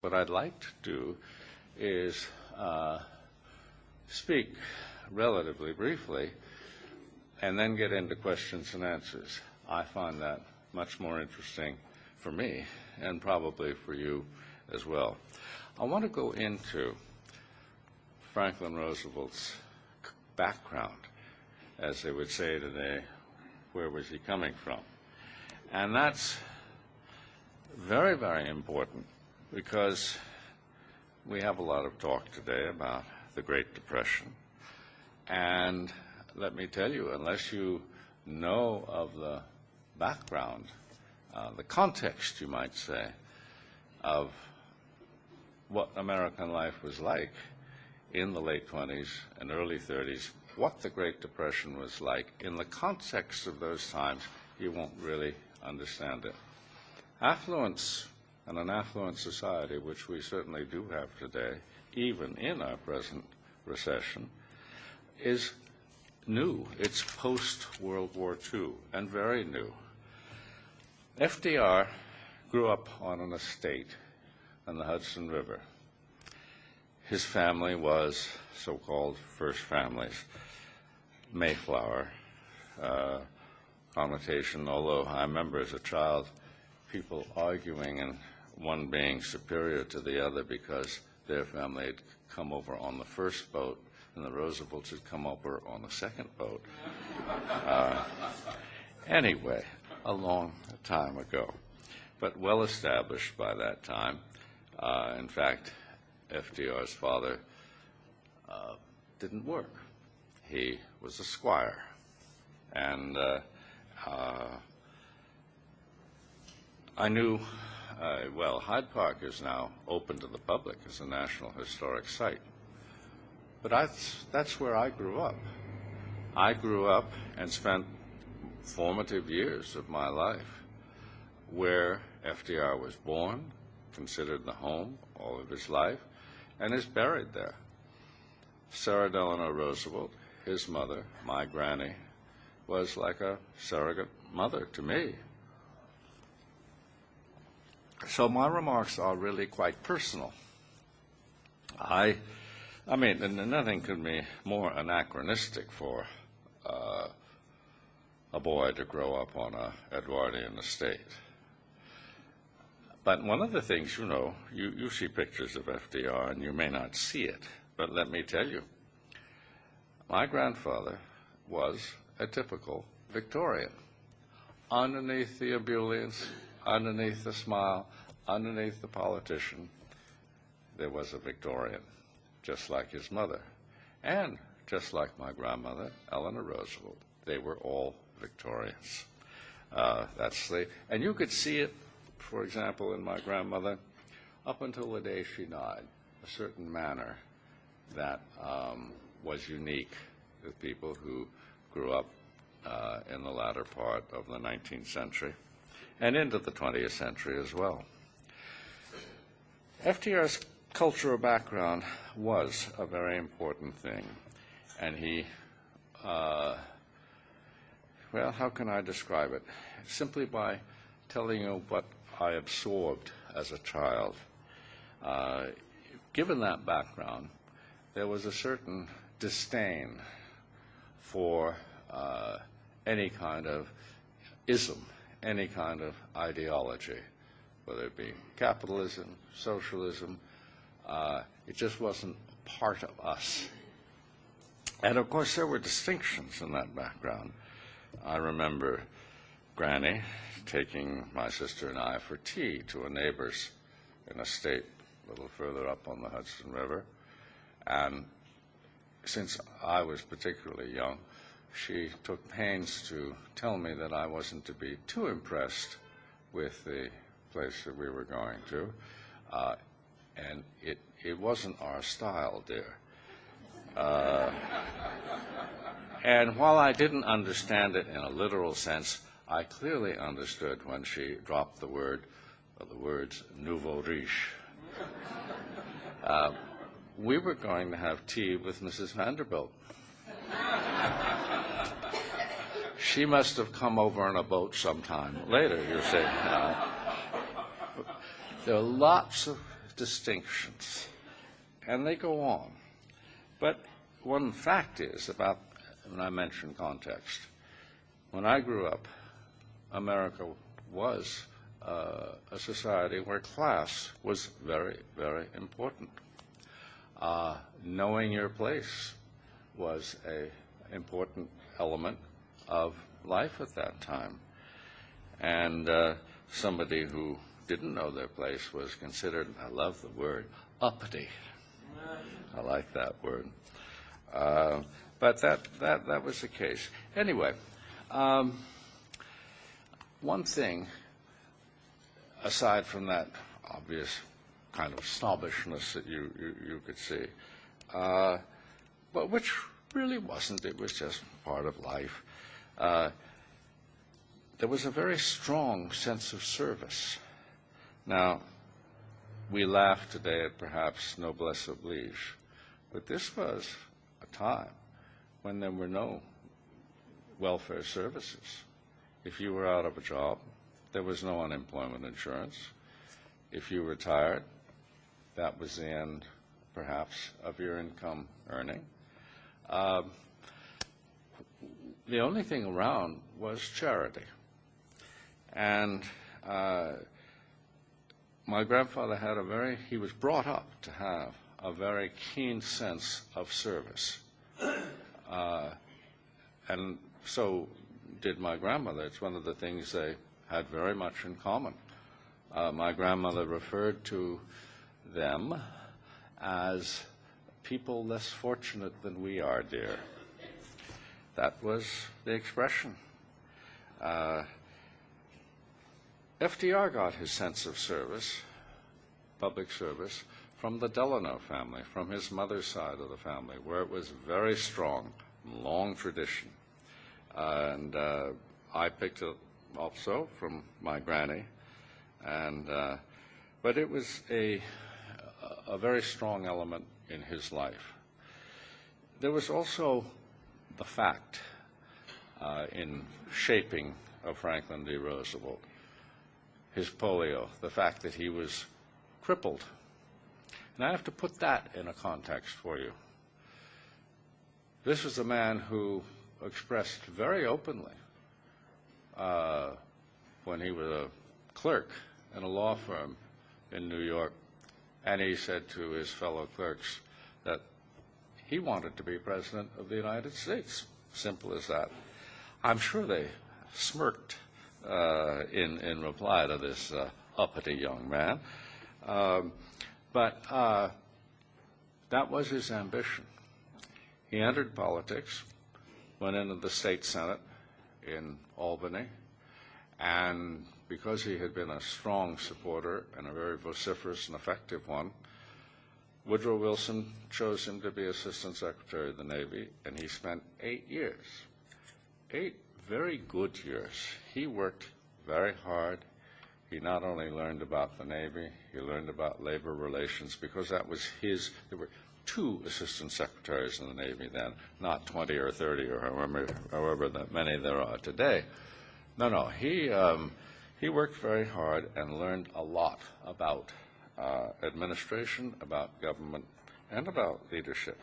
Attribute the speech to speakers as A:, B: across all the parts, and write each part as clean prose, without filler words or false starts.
A: what I'd like to do is speak relatively briefly and then get into questions and answers. I find that much more interesting for me and probably for you as well. I want to go into Franklin Roosevelt's background, as they would say today. Where was he coming from? And that's very, very important because we have a lot of talk today about the Great Depression. And let me tell you, unless you know of the background, the context, you might say, of what American life was like in the late 20s and early 30s, what the Great Depression was like in the context of those times, you won't really understand it. Affluence and an affluent society, which we certainly do have today, even in our present recession, is new. It's post-World War II and very new. FDR grew up on an estate on the Hudson River. His family was so-called first families, Mayflower connotation, although I remember as a child people arguing and one being superior to the other because their family had come over on the first boat and the Roosevelts had come over on the second boat. Anyway, a long time ago, but well established by that time. In fact, FDR's father didn't work. He was a squire. And I knew, well, Hyde Park is now open to the public as a National Historic Site. But that's where I grew up. I grew up and spent formative years of my life where FDR was born, considered the home all of his life, and is buried there. Sarah Delano Roosevelt, his mother, my granny, was like a surrogate mother to me. So my remarks are really quite personal. I mean, and nothing could be more anachronistic for a boy to grow up on a Edwardian estate. But one of the things, you know, you see pictures of FDR and you may not see it, but let me tell you, my grandfather was a typical Victorian. Underneath the ebullience, underneath the smile, underneath the politician, there was a Victorian, just like his mother. And just like my grandmother, Eleanor Roosevelt, they were all Victorians. And you could see it, for example, in my grandmother, up until the day she died, a certain manner that was unique to people who grew up in the latter part of the 19th century and into the 20th century as well. FDR's cultural background was a very important thing, and he, well, how can I describe it? Simply by telling you what I absorbed as a child. Given that background, there was a certain disdain for any kind of ism, any kind of ideology, whether it be capitalism, socialism. It just wasn't part of us. And of course, there were distinctions in that background. I remember Granny taking my sister and I for tea to a neighbor's in a state a little further up on the Hudson River. And since I was particularly young, she took pains to tell me that I wasn't to be too impressed with the place that we were going to. And it wasn't our style, dear. And while I didn't understand it in a literal sense, I clearly understood when she dropped the words nouveau riche. We were going to have tea with Mrs. Vanderbilt. She must have come over on a boat sometime later, you see. There are lots of distinctions, and they go on. But one fact is about, when I mentioned context, when I grew up, America was a society where class was very, very important. Knowing your place was an important element of life at that time. And somebody who didn't know their place was considered, I love the word, uppity. I like that word. But that was the case. Anyway, one thing, aside from that obvious kind of snobbishness that you could see, but which really wasn't, it was just part of life, there was a very strong sense of service. Now, we laugh today at perhaps noblesse oblige, but this was a time when there were no welfare services. If you were out of a job, there was no unemployment insurance. If you retired, that was the end, perhaps, of your income earning. The only thing around was charity. And my grandfather had he was brought up to have a very keen sense of service. And so did my grandmother. It's one of the things they had very much in common. My grandmother referred to them as people less fortunate than we are, dear. That was the expression. FDR got his sense of service, public service, from the Delano family, from his mother's side of the family, where it was very strong, long tradition. And I picked it also from my granny. But it was a very strong element in his life. There was also the fact in shaping of Franklin D. Roosevelt, his polio, the fact that he was crippled. And I have to put that in a context for you. This was a man who expressed very openly when he was a clerk in a law firm in New York, and he said to his fellow clerks that he wanted to be president of the United States. Simple as that. I'm sure they smirked in reply to this uppity young man. But that was his ambition. He entered politics, went into the state senate in Albany, and because he had been a strong supporter and a very vociferous and effective one, Woodrow Wilson chose him to be Assistant Secretary of the Navy, and he spent 8 years, 8 very good years. He worked very hard. He not only learned about the Navy, he learned about labor relations, because that was there were 2 assistant secretaries in the Navy then, not 20 or 30 or however many there are today. No, he worked very hard and learned a lot about administration, about government, and about leadership.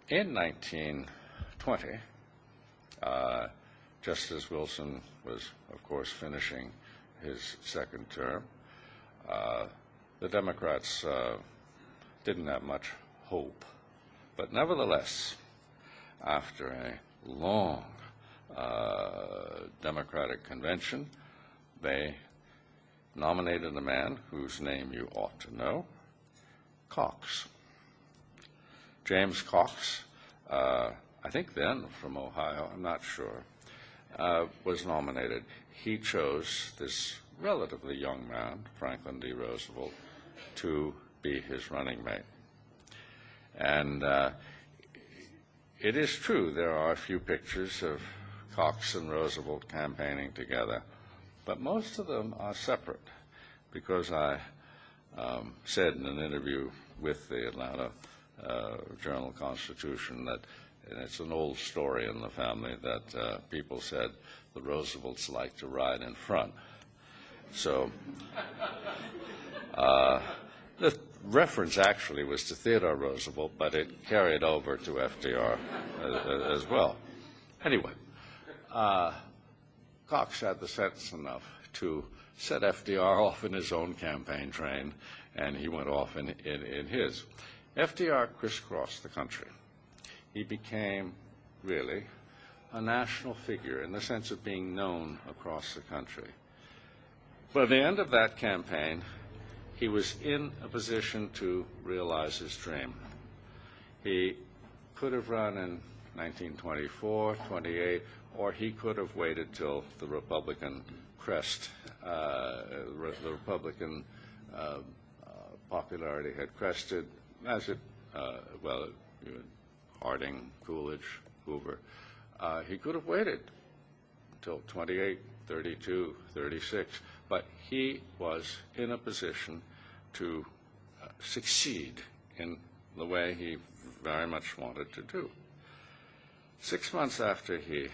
A: In 1920, just as Wilson was, of course, finishing his second term, the Democrats didn't have much hope. But nevertheless, after a long Democratic convention, they nominated a man whose name you ought to know, Cox. James Cox, I think then from Ohio, I'm not sure, was nominated. He chose this relatively young man, Franklin D. Roosevelt, to be his running mate. And it is true there are a few pictures of Cox and Roosevelt campaigning together, but most of them are separate, because I said in an interview with the Atlanta Journal-Constitution that, and it's an old story in the family, that people said the Roosevelts like to ride in front. So The reference actually was to Theodore Roosevelt, but it carried over to FDR as well. Anyway, Cox had the sense enough to set FDR off in his own campaign train, and he went off in his. FDR crisscrossed the country. He became really a national figure in the sense of being known across the country. By the end of that campaign, he was in a position to realize his dream. He could have run in 1924, 28, or he could have waited till the Republican crest, the Republican popularity had crested, as it, Harding, Coolidge, Hoover. He could have waited until 28, 32, 36, but he was in a position to succeed in the way he very much wanted to do. 6 months after he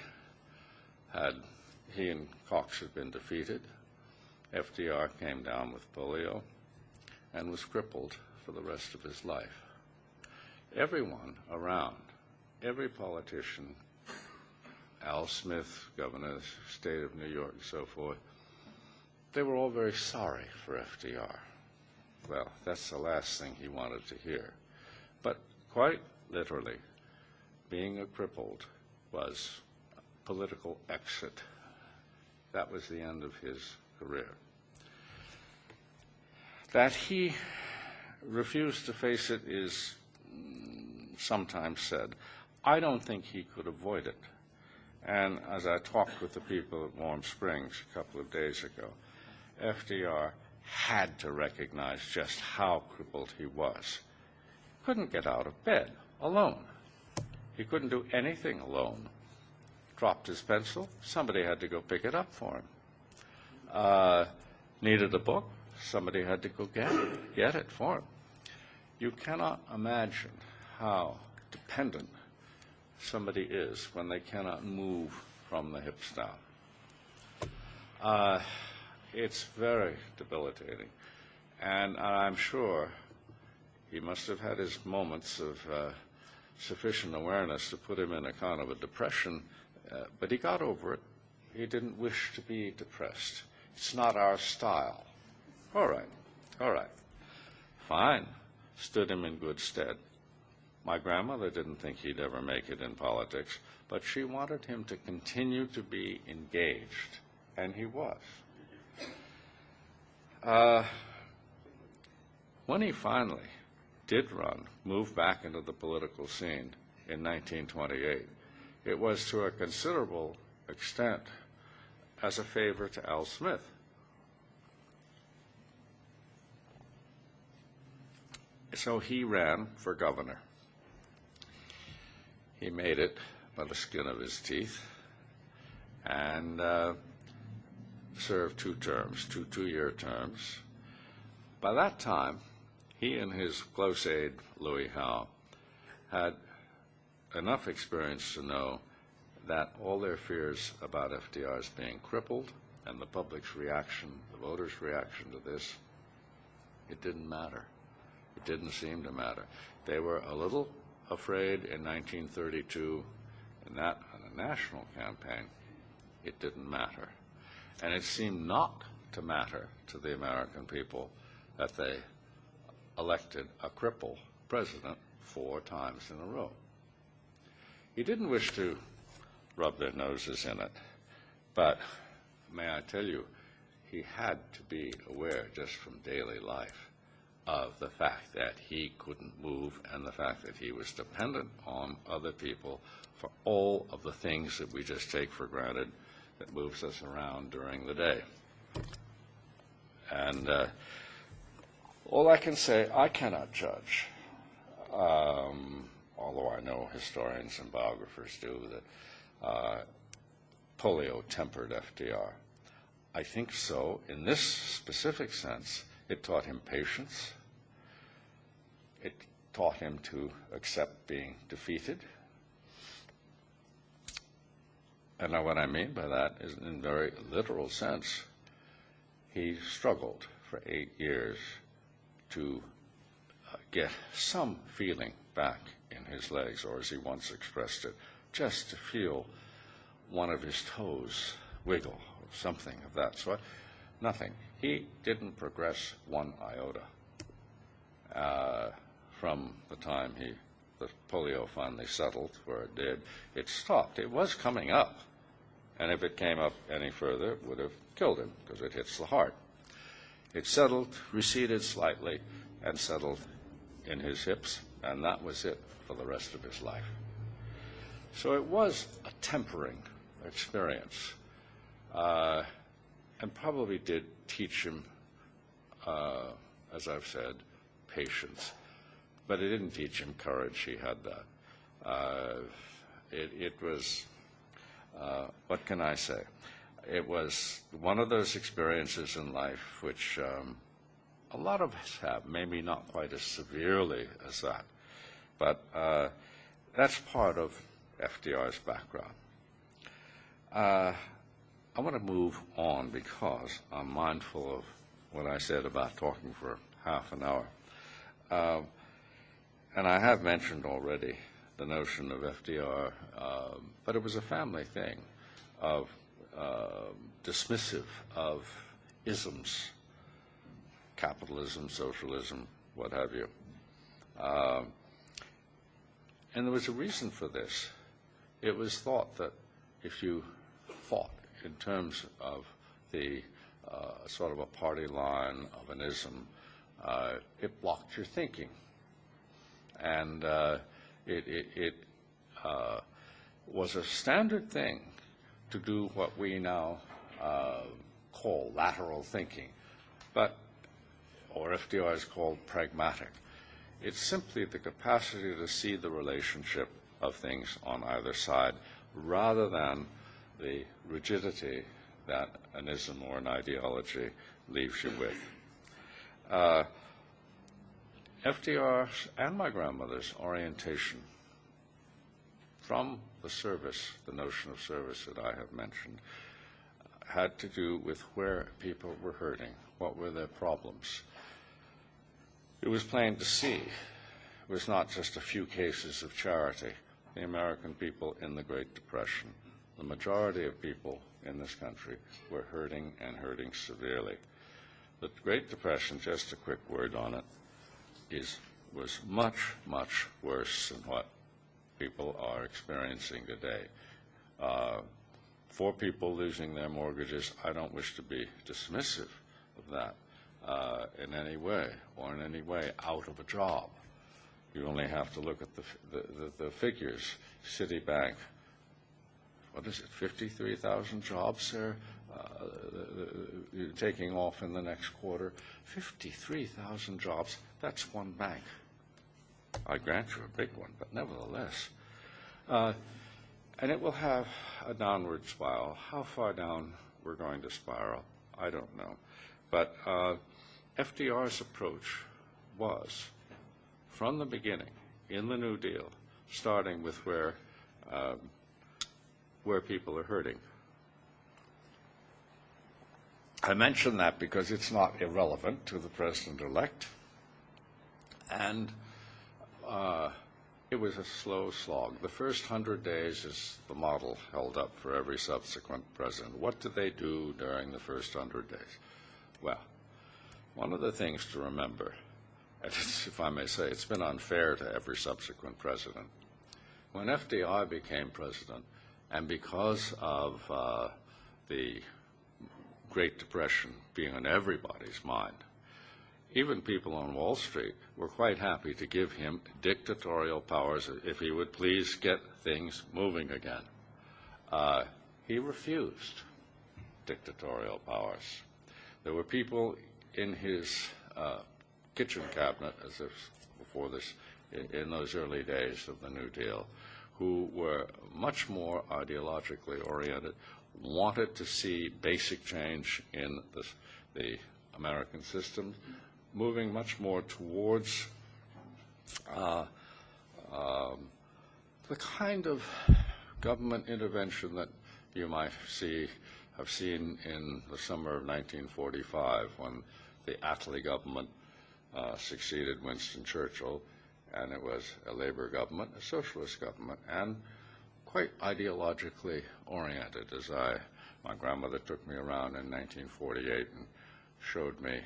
A: and Cox had been defeated, FDR came down with polio and was crippled for the rest of his life. Everyone around, every politician, Al Smith, governor of the state of New York, and so forth, they were all very sorry for FDR. Well, that's the last thing he wanted to hear. But quite literally, being a crippled was a political exit. That was the end of his career. That he refused to face it is sometimes said. I don't think he could avoid it. And as I talked with the people at Warm Springs a couple of days ago, FDR had to recognize just how crippled he was. Couldn't get out of bed alone. He couldn't do anything alone. Dropped his pencil, somebody had to go pick it up for him. Needed a book, somebody had to go get it for him. You cannot imagine how dependent somebody is when they cannot move from the hips down. It's very debilitating. And I'm sure he must have had his moments of sufficient awareness to put him in a kind of a depression, but he got over it. He didn't wish to be depressed. It's not our style. All right. Fine. Stood him in good stead. My grandmother didn't think he'd ever make it in politics, but she wanted him to continue to be engaged, and he was. When he finally did run, move back into the political scene in 1928, it was to a considerable extent as a favor to Al Smith. So he ran for governor. He made it by the skin of his teeth and served 2 terms, 2 two-year terms. By that time, he and his close aide, Louis Howe, had enough experience to know that all their fears about FDR's being crippled and the public's reaction, the voters' reaction to this, it didn't matter. It didn't seem to matter. They were a little afraid in 1932, in that on a national campaign, it didn't matter. And it seemed not to matter to the American people that they elected a cripple president 4 times in a row. He didn't wish to rub their noses in it, but may I tell you, he had to be aware just from daily life of the fact that he couldn't move and the fact that he was dependent on other people for all of the things that we just take for granted that moves us around during the day. And all I can say, I cannot judge, although I know historians and biographers do, that polio tempered FDR. I think so. In this specific sense, it taught him patience. It taught him to accept being defeated. And now what I mean by that is, in very literal sense, he struggled for 8 years to get some feeling back in his legs, or as he once expressed it, just to feel one of his toes wiggle, or something of that sort. Nothing. He didn't progress one iota from the time the polio finally settled, where it did. It stopped. It was coming up, and if it came up any further, it would have killed him, because it hits the heart. It settled, receded slightly, and settled in his hips, and that was it for the rest of his life. So it was a tempering experience, and probably did teach him, as I've said, patience. But it didn't teach him courage. He had that. It was, what can I say? It was one of those experiences in life which a lot of us have, maybe not quite as severely as that. But that's part of FDR's background. I want to move on because I'm mindful of what I said about talking for half an hour. And I have mentioned already the notion of FDR, but it was a family thing of dismissive of isms, capitalism, socialism, what have you. And there was a reason for this. It was thought that if you thought in terms of the sort of a party line of an ism, it blocked your thinking. And it was a standard thing to do what we now call lateral thinking, or FDR is called pragmatic. It's simply the capacity to see the relationship of things on either side rather than the rigidity that an ism or an ideology leaves you with. FDR's and my grandmother's orientation from the service, the notion of service that I have mentioned, had to do with where people were hurting, what were their problems. It was plain to see. It was not just a few cases of charity. The American people in the Great Depression, the majority of people in this country were hurting and hurting severely. The Great Depression, just a quick word on it, was much, much worse than what people are experiencing today. For people losing their mortgages, I don't wish to be dismissive of that in any way, or in any way out of a job. You only have to look at the figures. Citibank, what is it, 53,000 jobs there taking off in the next quarter? 53,000 jobs, that's one bank. I grant you a big one, but nevertheless. And it will have a downward spiral. How far down we're going to spiral, I don't know. But FDR's approach was, from the beginning, in the New Deal, starting with where people are hurting. I mention that because it's not irrelevant to the president-elect, and it was a slow slog. The first 100 days is the model held up for every subsequent president. What did they do during the first 100 days? Well, one of the things to remember, and if I may say, it's been unfair to every subsequent president. When FDR became president, and because of the Great Depression being on everybody's mind, even people on Wall Street were quite happy to give him dictatorial powers if he would please get things moving again. He refused dictatorial powers. There were people in his kitchen cabinet, as if before this, in those early days of the New Deal, who were much more ideologically oriented, wanted to see basic change in the American system, moving much more towards the kind of government intervention that you might have seen in the summer of 1945 when the Attlee government succeeded Winston Churchill, and it was a labor government, a socialist government, and quite ideologically oriented. My grandmother took me around in 1948 and showed me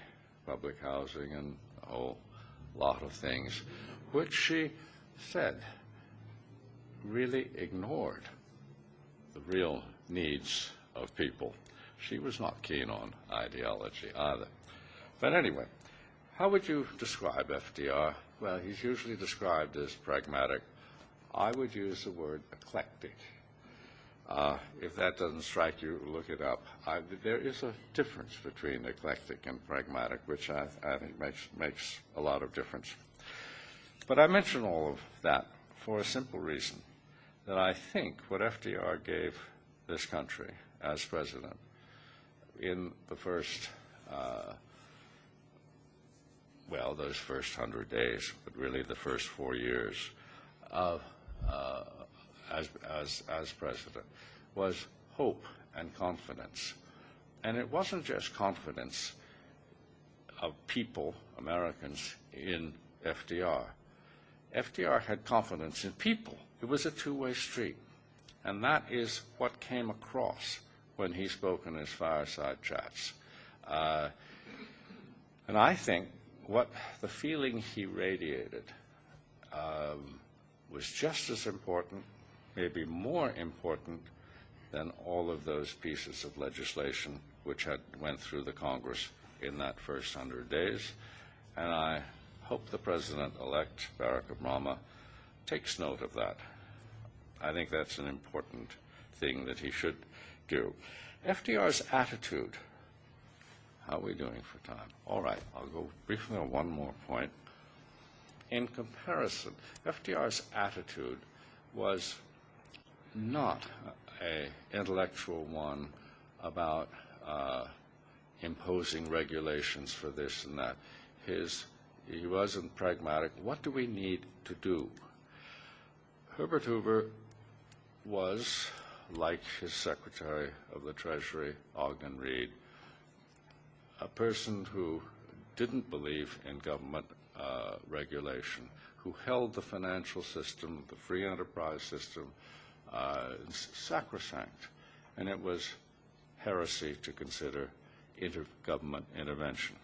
A: public housing and a whole lot of things, which she said really ignored the real needs of people. She was not keen on ideology either. But anyway, how would you describe FDR? Well, he's usually described as pragmatic. I would use the word eclectic. If that doesn't strike you, look it up. There is a difference between eclectic and pragmatic, which I think makes a lot of difference. But I mention all of that for a simple reason, that I think what FDR gave this country as president in the first, those first 100 days, but really the first 4 years of as president, was hope and confidence. And it wasn't just confidence of people, Americans, in FDR. FDR had confidence in people. It was a two-way street. And that is what came across when he spoke in his fireside chats. And I think what the feeling he radiated was just as important, maybe more important, than all of those pieces of legislation which had went through the Congress in that first 100 days. And I hope the President-elect, Barack Obama, takes note of that. I think that's an important thing that he should do. FDR's attitude. How are we doing for time? All right, I'll go briefly on one more point. In comparison, FDR's attitude was not an intellectual one about imposing regulations for this and that. He wasn't pragmatic. What do we need to do? Herbert Hoover was, like his Secretary of the Treasury, Ogden Reed, a person who didn't believe in government regulation, who held the financial system, the free enterprise system, sacrosanct. And it was heresy to consider intergovernment intervention.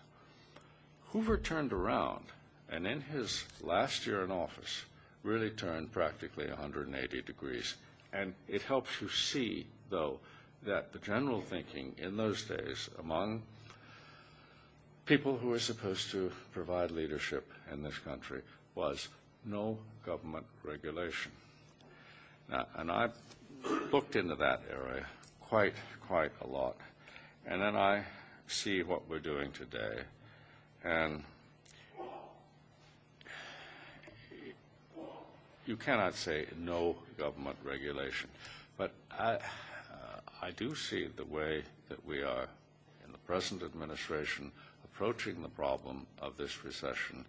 A: Hoover turned around, and in his last year in office, really turned practically 180 degrees. And it helps you see, though, that the general thinking in those days among people who were supposed to provide leadership in this country was no government regulation. Now, and I looked into that area quite a lot. And then I see what we're doing today. And you cannot say no government regulation. But I do see the way that we are in the present administration approaching the problem of this recession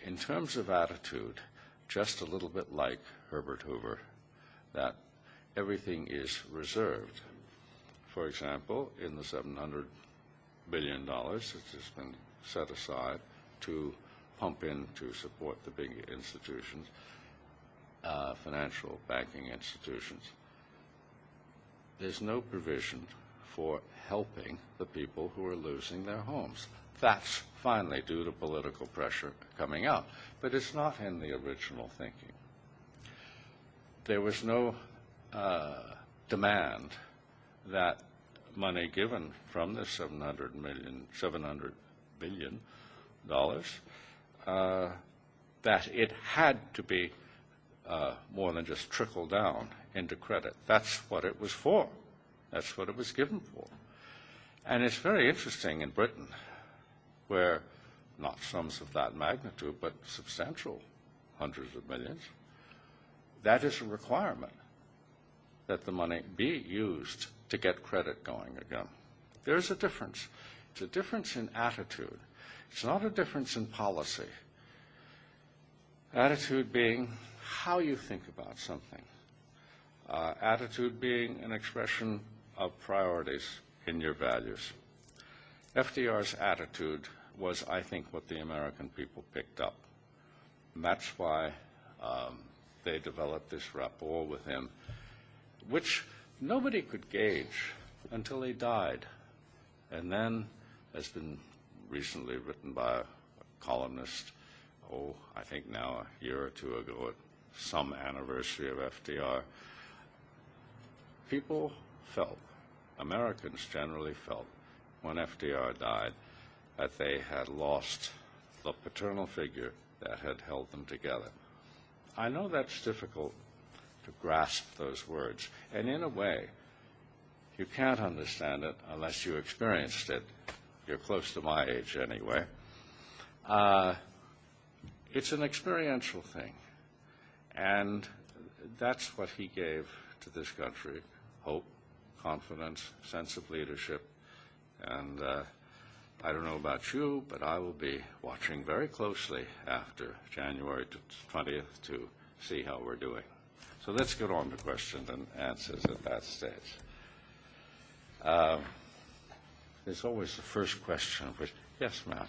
A: in terms of attitude, just a little bit like Herbert Hoover, that everything is reserved. For example, in the $700 billion that has been set aside to pump in to support the big institutions, financial banking institutions, there's no provision for helping the people who are losing their homes. That's finally due to political pressure coming out, but it's not in the original thinking. There was no demand that money given from the $700 billion, that it had to be more than just trickle down into credit. That's what it was for. That's what it was given for. And it's very interesting in Britain, where not sums of that magnitude, but substantial hundreds of millions, that is a requirement that the money be used to get credit going again. There's a difference. It's a difference in attitude. It's not a difference in policy. Attitude being how you think about something. Attitude being an expression of priorities in your values. FDR's attitude was, I think, what the American people picked up. And that's why they developed this rapport with him, which nobody could gauge until he died. And then, has been recently written by a columnist, I think now a year or two ago at some anniversary of FDR, people felt, Americans generally felt, when FDR died, that they had lost the paternal figure that had held them together. I know that's difficult to grasp those words, and in a way, you can't understand it unless you experienced it. You're close to my age anyway. It's an experiential thing, and that's what he gave to this country: hope, confidence, sense of leadership. And I don't know about you, but I will be watching very closely after January 20th to see how we're doing. So let's get on to questions and answers at that stage. There's always the first question, which, yes, ma'am.
B: You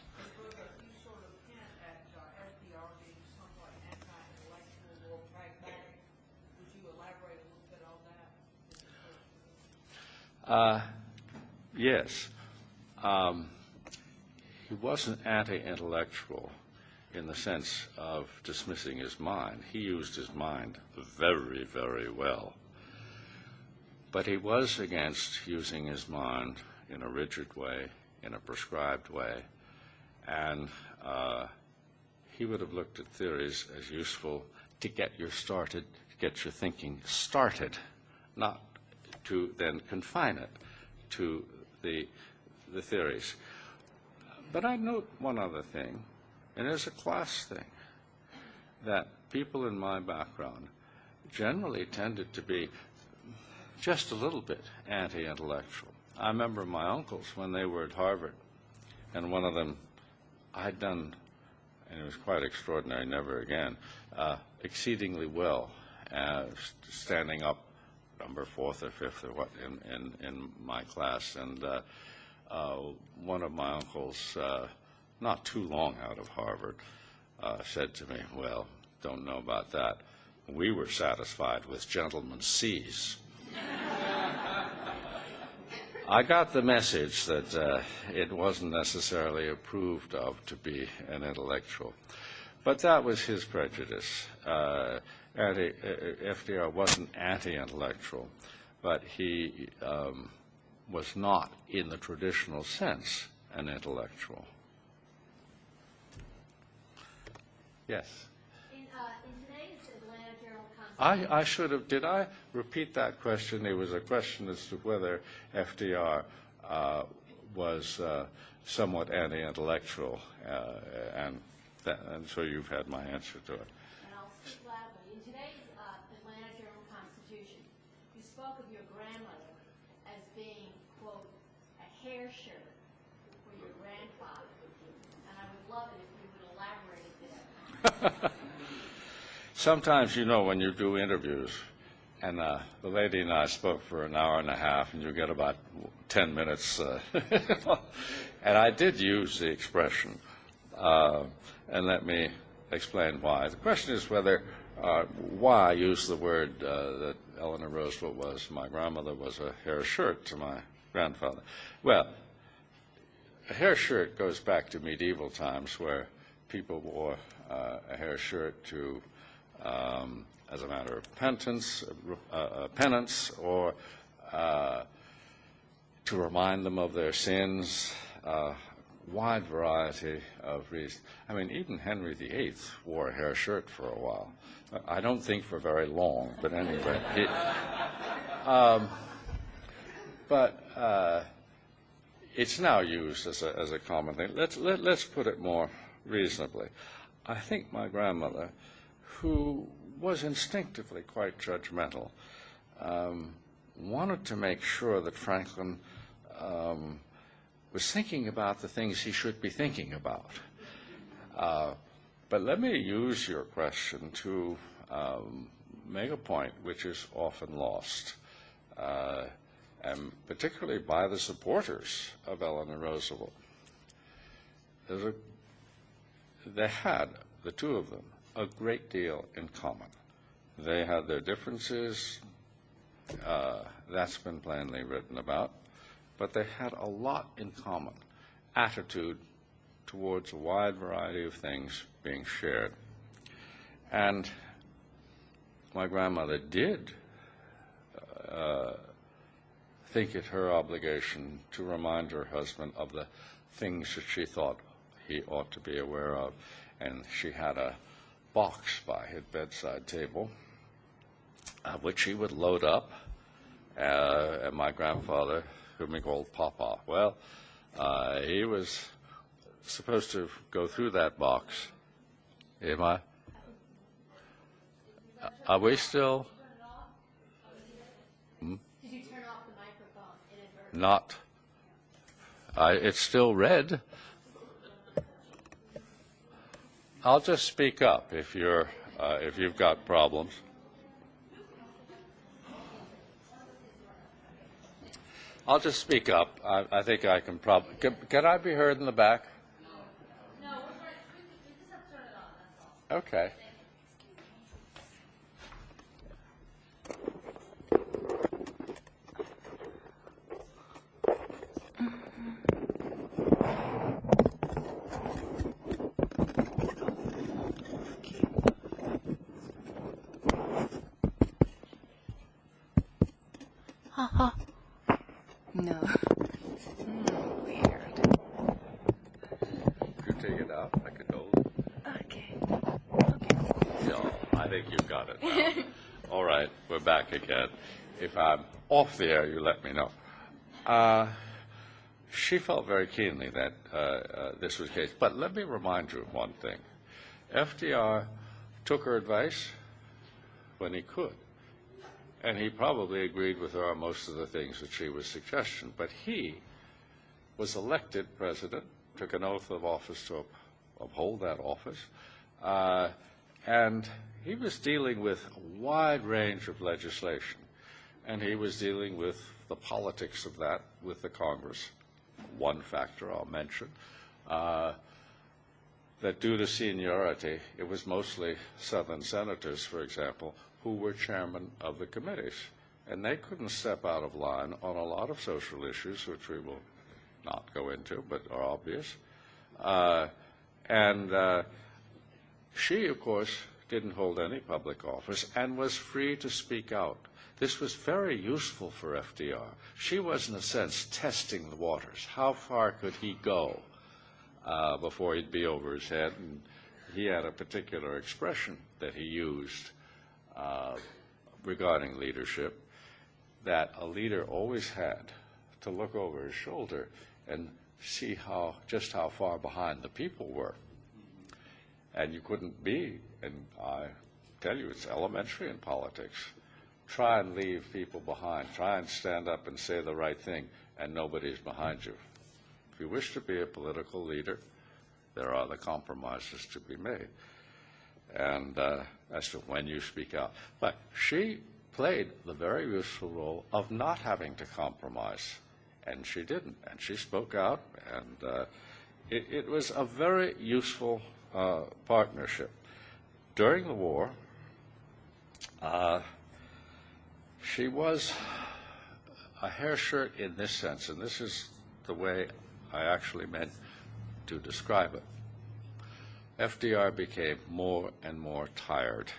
B: sort of hint at FDR being somewhat anti-intellectual or pragmatic. Would you elaborate a little bit on that?
A: Yes. He wasn't anti-intellectual in the sense of dismissing his mind. He used his mind very, very well. But he was against using his mind in a rigid way, in a prescribed way, and he would have looked at theories as useful to get you started, to get your thinking started, not to then confine it to the theories. But I note one other thing, and it's a class thing, that people in my background generally tended to be just a little bit anti-intellectual. I remember my uncles when they were at Harvard, and one of them, I'd done, and it was quite extraordinary, never again, exceedingly well, standing up number fourth or fifth or what in my class. And one of my uncles, not too long out of Harvard, said to me, well, don't know about that. We were satisfied with gentlemen's C's. I got the message that it wasn't necessarily approved of to be an intellectual. But that was his prejudice. FDR wasn't anti-intellectual, but he was not, in the traditional sense, an intellectual. Yes?
C: In today's Atlanta Journal-Constitution...
A: I should have, did I repeat that question? It was a question as to whether FDR was somewhat anti-intellectual, and so you've had my answer to it.
C: And I'll speak loudly. In today's Atlanta Journal-Constitution, you spoke of your grandmother as being, quote, a hair shirt for your grandfather. And I would love it if you would elaborate a bit.
A: Sometimes, you know, when you do interviews, and the lady and I spoke for an hour and a half, and you get about 10 minutes, and I did use the expression, and let me explain why. The question is whether, why I use the word that Eleanor Roosevelt was, my grandmother was a hair shirt to my grandfather. Well, a hair shirt goes back to medieval times where people wore a hair shirt to as a matter of penance, or to remind them of their sins, wide variety of reasons. I mean, even Henry VIII wore a hair shirt for a while. I don't think for very long, but anyway. It's now used as a common thing. Let's put it more reasonably. I think my grandmother, who was instinctively quite judgmental, wanted to make sure that Franklin was thinking about the things he should be thinking about. But let me use your question to make a point which is often lost, and particularly by the supporters of Eleanor Roosevelt. they had, the two of them, a great deal in common. They had their differences, that's been plainly written about, but they had a lot in common. Attitude towards a wide variety of things being shared. And my grandmother did think it her obligation to remind her husband of the things that she thought he ought to be aware of. And she had a box by his bedside table, which she would load up. And my grandfather, whom we called Papa, well, he was supposed to go through that box. Am I? Are we still?
C: Did you turn off the microphone inadvertently?
A: Not. It's still red. I'll just speak up if you've got problems. I'll just speak up. I think I can probably. Can I be heard in the back?
C: No, we just have to turn it on, that's all.
A: Okay.
D: No. Weird.
A: You take it out. I could hold it.
D: Okay.
A: No, I think you've got it now. All right, we're back again. If I'm off the air, you let me know. She felt very keenly that this was the case. But let me remind you of one thing. FDR took her advice when he could. And he probably agreed with her on most of the things that she was suggesting. But he was elected president, took an oath of office to uphold that office, and he was dealing with a wide range of legislation. And he was dealing with the politics of that with the Congress. One factor I'll mention, that due to seniority, it was mostly Southern senators, for example, who were chairman of the committees. And they couldn't step out of line on a lot of social issues, which we will not go into, but are obvious. She, of course, didn't hold any public office and was free to speak out. This was very useful for FDR. She was, in a sense, testing the waters. How far could he go before he'd be over his head? And he had a particular expression that he used regarding leadership, that a leader always had to look over his shoulder and see just how far behind the people were. And you couldn't be, and I tell you, it's elementary in politics. Try and leave people behind. Try and stand up and say the right thing, and nobody's behind you. If you wish to be a political leader, there are the compromises to be made. And as to when you speak out. But she played the very useful role of not having to compromise, and she didn't. And she spoke out, and it was a very useful partnership. During the war, she was a hair shirt in this sense, and this is the way I actually meant to describe it. FDR became more and more tired.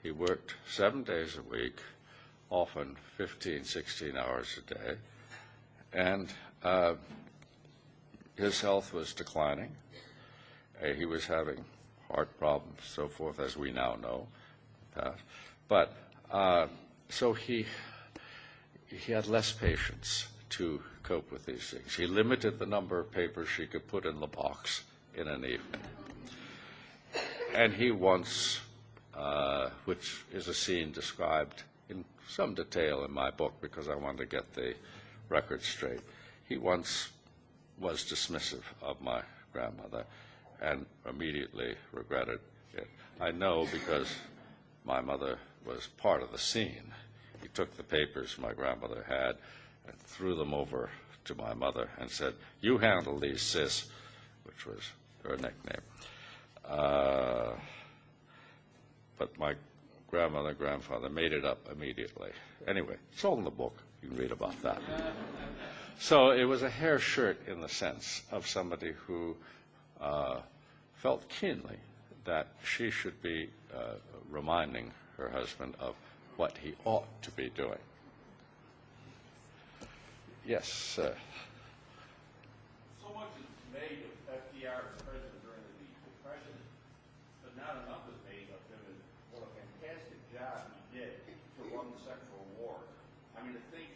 A: He worked 7 days a week, often 15, 16 hours a day, and his health was declining. He was having heart problems, so forth, as we now know. But so he had less patience to cope with these things. He limited the number of papers she could put in the box in an evening. And he once, which is a scene described in some detail in my book because I wanted to get the record straight, he once was dismissive of my grandmother and immediately regretted it. I know because my mother was part of the scene. He took the papers my grandmother had and threw them over to my mother and said, "You handle these, sis," which was her nickname. But my grandmother and grandfather made it up immediately. Anyway, it's all in the book. You can read about that. So it was a hair shirt in the sense of somebody who felt keenly that she should be reminding her husband of what he ought to be doing. Yes, sir.
D: So much is made of FDR as president during the Depression, but not enough is made of him and what a fantastic job he did to run the Second World War. I mean, to think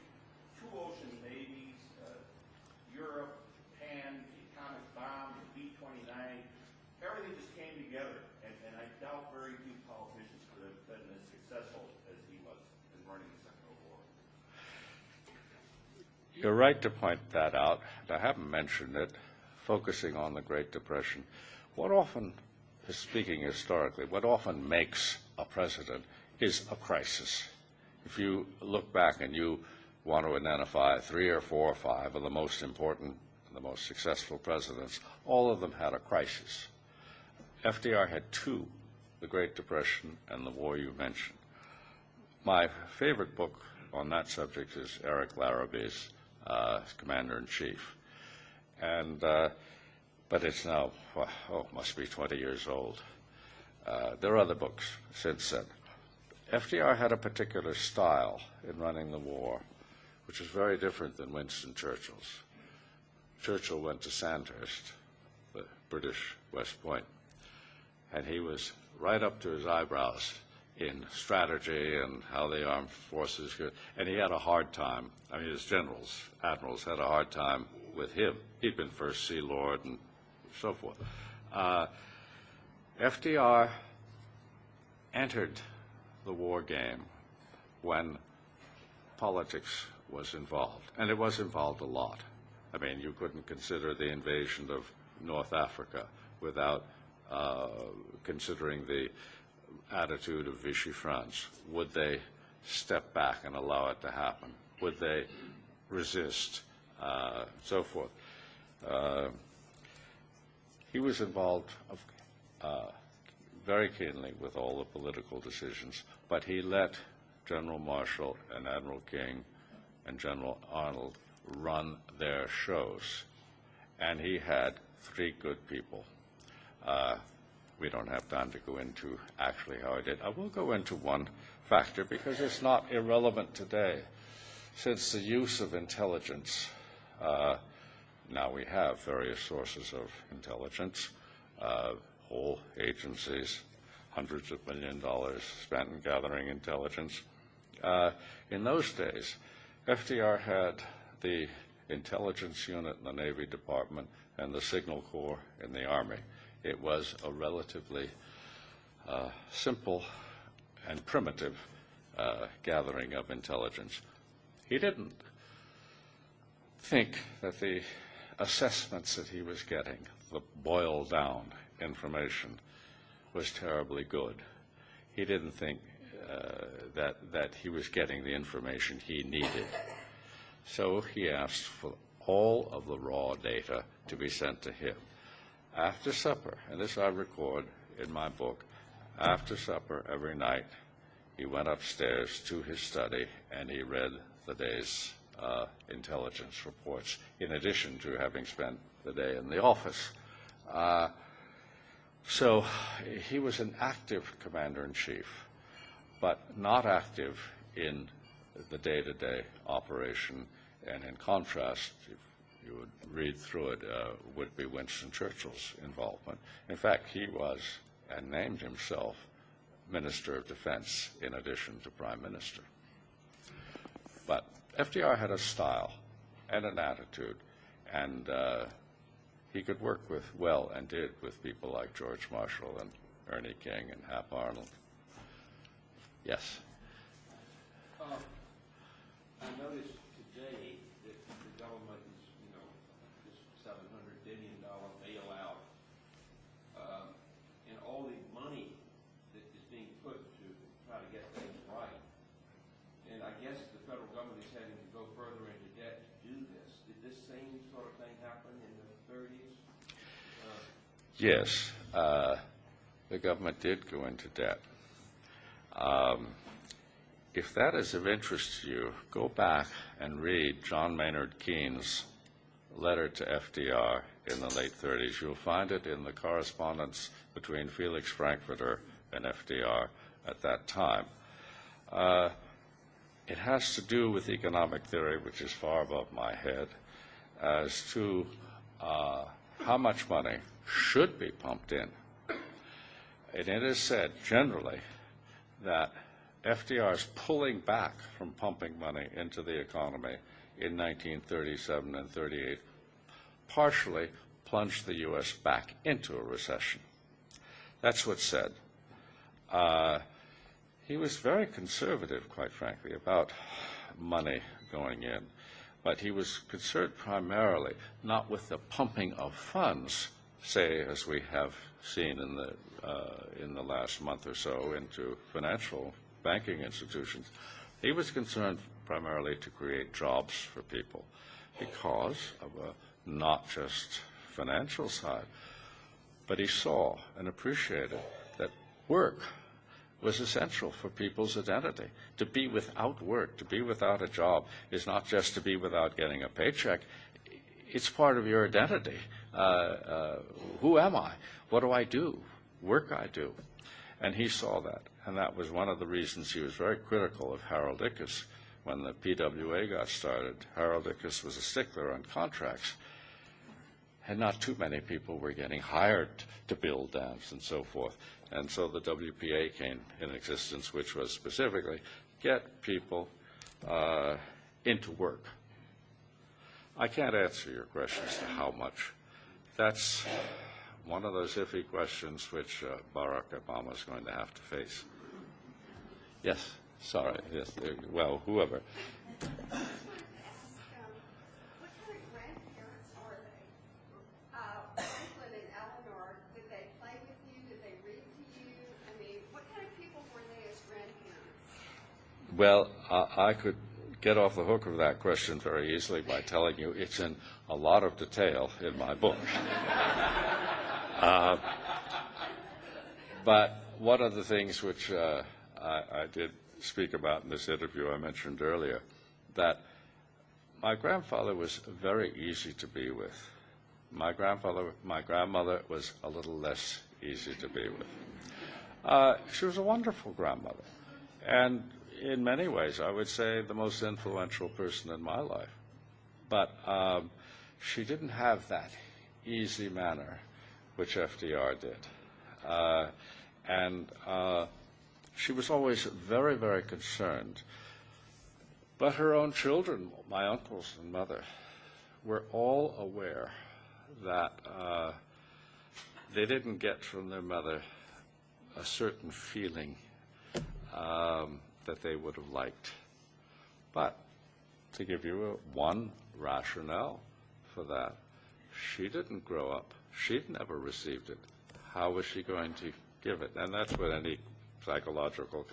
D: two ocean navies, Europe, Japan, the atomic bomb, the B-29, everything just came together, and I doubt very few politicians could have been as successful as he was in running the Second World War.
A: You're right to point that out. I haven't mentioned it, focusing on the Great Depression. What often, speaking historically, what often makes a president is a crisis. If you look back and you want to identify 3 or 4 or 5 of the most important, the most successful presidents, all of them had a crisis. FDR had 2, the Great Depression and the war you mentioned. My favorite book on that subject is Eric Larabee's Commander-in-Chief. And, but it's now, must be 20 years old. There are other books since then. FDR had a particular style in running the war, which is very different than Winston Churchill's. Churchill went to Sandhurst, the British West Point, and he was right up to his eyebrows in strategy and how the armed forces could, and he had a hard time. I mean, his generals, admirals, had a hard time with him. He'd been First Sea Lord and so forth. FDR entered the war game when politics was involved, and it was involved a lot. I mean, you couldn't consider the invasion of North Africa without considering the attitude of Vichy France. Would they step back and allow it to happen? Would they resist? So forth. He was involved very keenly with all the political decisions, but he let General Marshall and Admiral King and General Arnold run their shows. And he had 3 good people. We don't have time to go into actually how I did. I will go into one factor because it's not irrelevant today. Since the use of intelligence, now we have various sources of intelligence, whole agencies, hundreds of $1 million spent in gathering intelligence. In those days, FDR had the intelligence unit in the Navy Department and the Signal Corps in the Army. It was a relatively simple and primitive gathering of intelligence. He didn't think that the assessments that he was getting, the boiled down information, was terribly good. He didn't think that he was getting the information he needed. So he asked for all of the raw data to be sent to him. After supper, and this I record in my book, after supper every night, he went upstairs to his study and he read the day's intelligence reports, in addition to having spent the day in the office. So he was an active commander-in-chief, but not active in the day-to-day operation. And in contrast, if you would read through it, would be Winston Churchill's involvement. In fact, he was, and named himself, Minister of Defense in addition to Prime Minister. But FDR had a style and an attitude, and he could work with, well, and did, with people like George Marshall and Ernie King and Hap Arnold. Yes?
E: I noticed today that the government is, this $700 billion bailout, and all the money that is being put to try to get things right. And I guess the federal government is having to go further into debt to do this. Did this same sort of thing happen in the 30s?
A: Yes, the government did go into debt. If that is of interest to you, go back and read John Maynard Keynes' letter to FDR in the late 30s. You'll find it in the correspondence between Felix Frankfurter and FDR at that time. It has to do with economic theory, which is far above my head, as to how much money should be pumped in. And it is said generally that FDR's pulling back from pumping money into the economy in 1937 and 38 partially plunged the U.S. back into a recession. That's what's said. He was very conservative, quite frankly, about money going in, but he was concerned primarily not with the pumping of funds, say, as we have seen in the last month or so into financial banking institutions. He was concerned primarily to create jobs for people because of a not just financial side, but he saw and appreciated that work was essential for people's identity. To be without work, to be without a job, is not just to be without getting a paycheck. It's part of your identity. Who am I? What do I do? Work I do. And he saw that. And that was one of the reasons he was very critical of Harold Ickes. When the PWA got started, Harold Ickes was a stickler on contracts. And not too many people were getting hired to build dams and so forth. And so the WPA came in existence, which was specifically get people into work. I can't answer your question as to how much. That's one of those iffy questions which Barack Obama is going to have to face. Yes, sorry. Yes, well, whoever.
F: What kind of grandparents are they? Franklin and Eleanor, did they play with you? Did they read to you? I mean, what kind of people were they as grandparents?
A: Well, I could get off the hook of that question very easily by telling you it's in a lot of detail in my book. But one of the things which I did speak about in this interview I mentioned earlier, that my grandfather was very easy to be with. My grandmother was a little less easy to be with. She was a wonderful grandmother, and in many ways, I would say the most influential person in my life. But she didn't have that easy manner which FDR did. And she was always very, very concerned. But her own children, my uncles and mother, were all aware that they didn't get from their mother a certain feeling that they would have liked. But to give you one rationale for that, she didn't grow up. She'd never received it. How was she going to give it? And that's what any psychological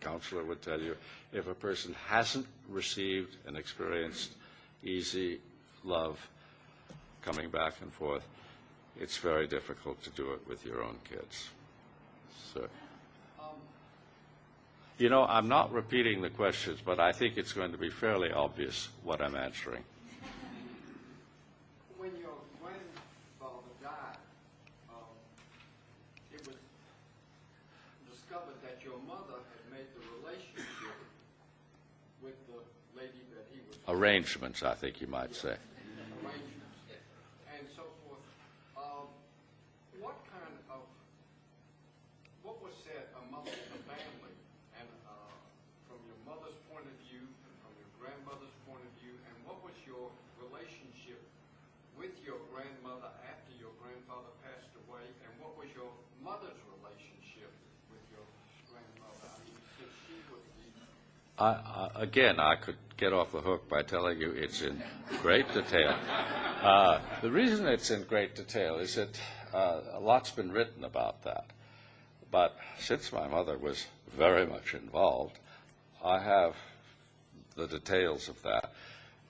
A: counselor would tell you. If a person hasn't received and experienced easy love coming back and forth, it's very difficult to do it with your own kids. So, you know, I'm not repeating the questions, but I think it's going to be fairly obvious what I'm answering.
E: When your grandfather died, it was discovered that your mother had made the relationship with the lady that he was...
A: Arrangements, I think you might say.
E: Arrangements and so forth. What was said amongst the family, and from your mother's point of view, and from your grandmother's point of view, and what was your relationship with your grandmother after your grandfather passed away, and what was your mother's relationship with your grandmother? I mean, since she was the...
A: Again, I could get off the hook by telling you it's in great detail. The reason it's in great detail is that a lot's been written about that. But since my mother was very much involved, I have the details of that.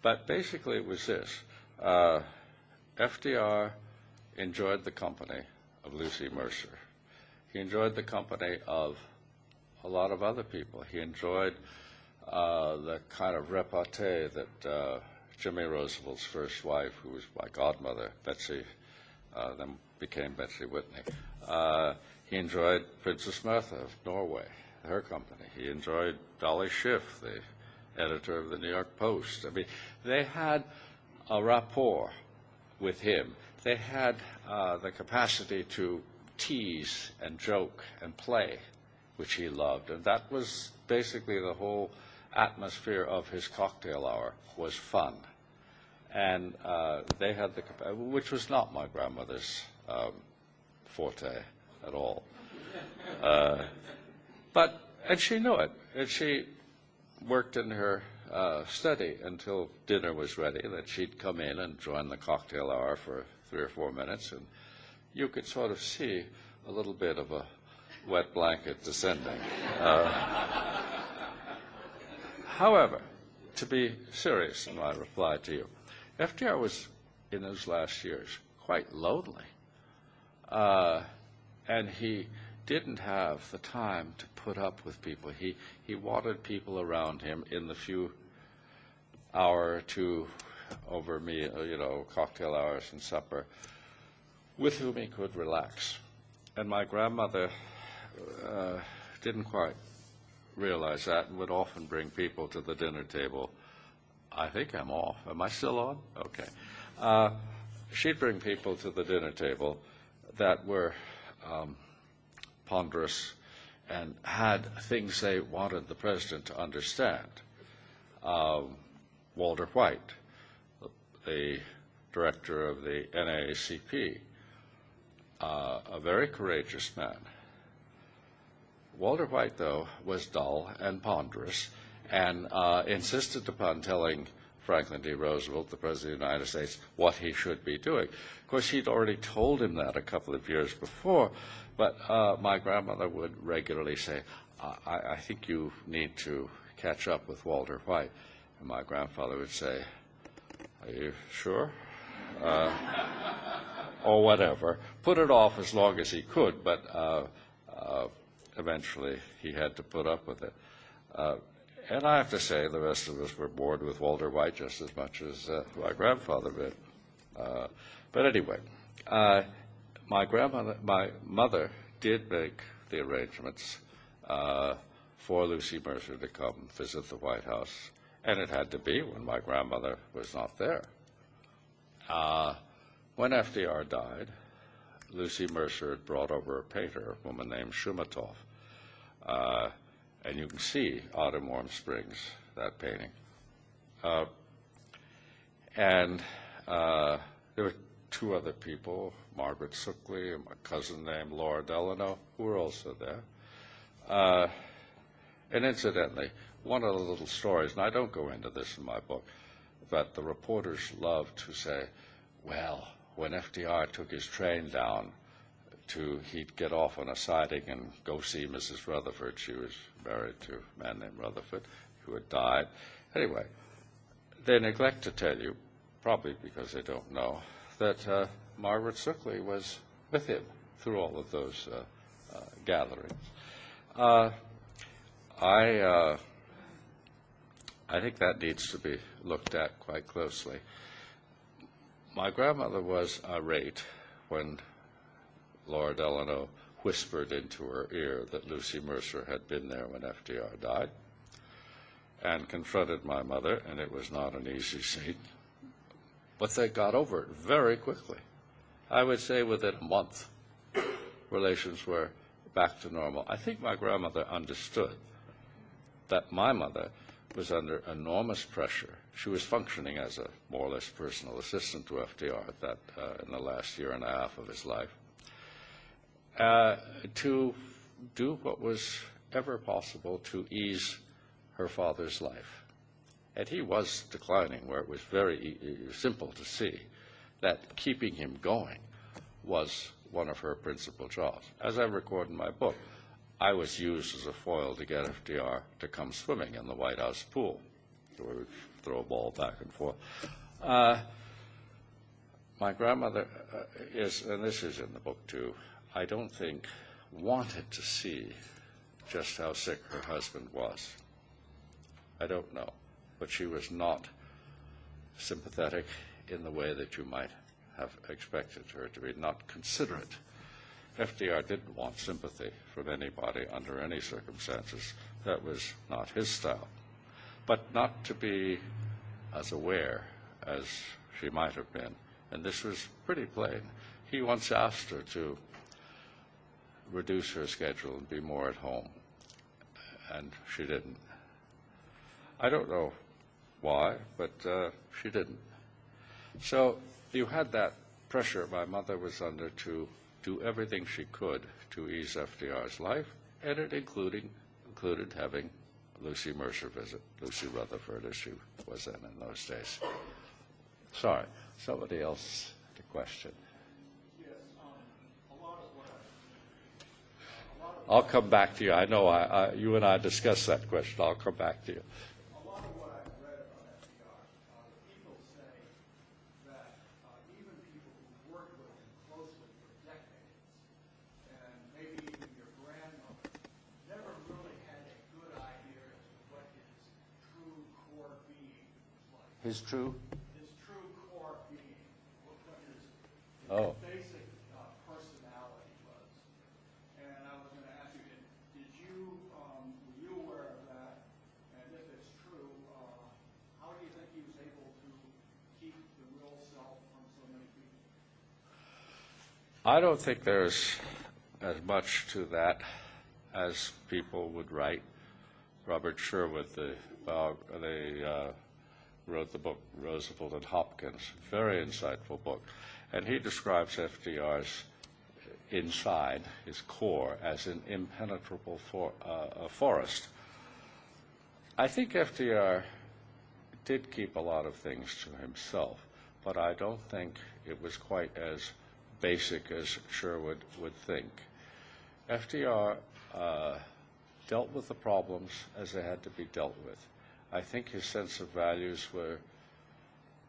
A: But basically it was this. FDR enjoyed the company of Lucy Mercer. He enjoyed the company of a lot of other people. He enjoyed the kind of repartee that Jimmy Roosevelt's first wife, who was my godmother, Betsy, then became Betsy Whitney. He enjoyed Princess Martha of Norway, her company. He enjoyed Dolly Schiff, the editor of the New York Post. I mean, they had a rapport with him. They had the capacity to tease and joke and play, which he loved. And that was basically the whole atmosphere of his cocktail hour, was fun. And they had the capacity, which was not my grandmother's forte at all. And she knew it. And she worked in her study until dinner was ready, that she'd come in and join the cocktail hour for 3 or 4 minutes, and you could sort of see a little bit of a wet blanket descending. However, to be serious in my reply to you, FDR was, in those last years, quite lonely. And he didn't have the time to put up with people. He wanted people around him in the few hour or two over meal, cocktail hours and supper, with whom he could relax. And my grandmother didn't quite realize that and would often bring people to the dinner table. I think I'm off. Am I still on? Okay. She'd bring people to the dinner table that were ponderous and had things they wanted the president to understand. Walter White, the director of the NAACP, a very courageous man. Walter White, though, was dull and ponderous and insisted upon telling Franklin D. Roosevelt, the President of the United States, what he should be doing. Of course, he'd already told him that a couple of years before, but my grandmother would regularly say, I think you need to catch up with Walter White. And my grandfather would say, are you sure? Or whatever. Put it off as long as he could, but eventually he had to put up with it. And I have to say, the rest of us were bored with Walter White just as much as my grandfather did. But anyway, my mother did make the arrangements for Lucy Mercer to come visit the White House, and it had to be when my grandmother was not there. When FDR died, Lucy Mercer had brought over a painter, a woman named Shumatov. And you can see out in Warm Springs, that painting. And there were 2 other people, Margaret Suckley and my cousin named Laura Delano, who were also there. And incidentally, one of the little stories, and I don't go into this in my book, but the reporters love to say, well, when FDR took his train down, he'd get off on a siding and go see Mrs. Rutherford. She was married to a man named Rutherford who had died. Anyway, they neglect to tell you, probably because they don't know, that Margaret Suckley was with him through all of those gatherings. I think that needs to be looked at quite closely. My grandmother was irate when Laura Delano whispered into her ear that Lucy Mercer had been there when FDR died, and confronted my mother, and it was not an easy scene. But they got over it very quickly. I would say within a month, relations were back to normal. I think my grandmother understood that my mother was under enormous pressure. She was functioning as a more or less personal assistant to FDR in the last year and a half of his life, to do what was ever possible to ease her father's life. And he was declining, where it was very simple to see that keeping him going was one of her principal jobs. As I record in my book, I was used as a foil to get FDR to come swimming in the White House pool, where we would throw a ball back and forth. My My grandmother is, and this is in the book too, I don't think wanted to see just how sick her husband was. I don't know, but she was not sympathetic in the way that you might have expected her to be, not considerate. FDR didn't want sympathy from anybody under any circumstances. That was not his style. But not to be as aware as she might have been. And this was pretty plain. He once asked her to reduce her schedule and be more at home, and she didn't. I don't know why, but she didn't. So you had that pressure my mother was under to do everything she could to ease FDR's life, and it included having Lucy Mercer visit, Lucy Rutherford as she was then in those days. Sorry, somebody else had a question.
D: Yes, a lot of what
A: I'll come back to you. I know you and I discussed that question. I'll come back to you.
D: A lot of what I've read about FDR, people say that even people who worked with him closely for decades, and maybe even your grandmother, never really had a good idea as to what his true core being was like.
A: His true?
D: His true core being, what his basic personality was. And I was going to ask you, were you aware of that? And if it's true, how do you think he was able to keep the real self from so many people?
A: I don't think there's as much to that as people would write. Robert Sherwood, wrote the book Roosevelt and Hopkins, very insightful book. And he describes FDR's inside, his core, as an impenetrable forest. I think FDR did keep a lot of things to himself, but I don't think it was quite as basic as Sherwood would think. FDR dealt with the problems as they had to be dealt with. I think his sense of values were